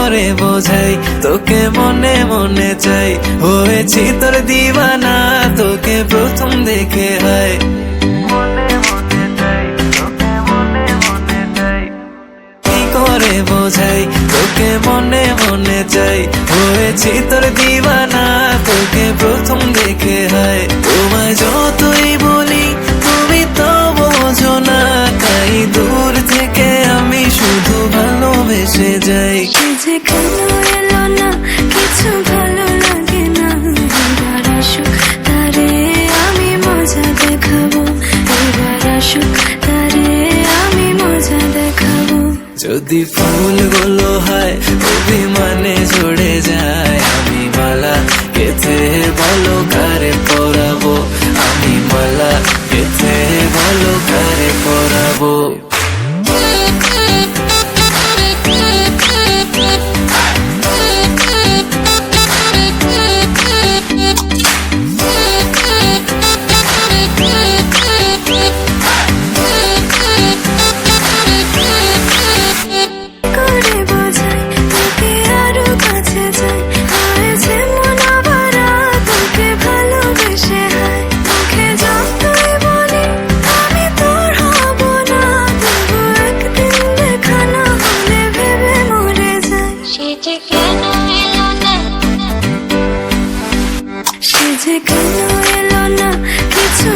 করে বোঝাই তোকে মনে মনে চাই, হয়েছি তোর দিওয়ানা তোকে প্রথম দেখে হয়। কি করে বোঝাই তোকে মনে মনে চাই, হয়েছি তোর দিওয়ানা তোকে প্রথম দেখে হয়। তোমায় যতই বলি তুমি তো বোঝো না, তাই দূর থেকে আমি শুধু ভালোবেসে যাই। যে কেন এলো না কিছু ভালো লাগে না, এবার আসুক তারে আমি মজা দেখাবো, এবার আসুক তারে আমি মজা দেখাবো। যদি ফুলগুলো হয় অভিমানে ঝরে যায়, আমি মালা গেথে বলো কারে পরাবো, আমি মালা গেথে বলো কারে পরাবো। সে যে কেন এলো না কিছু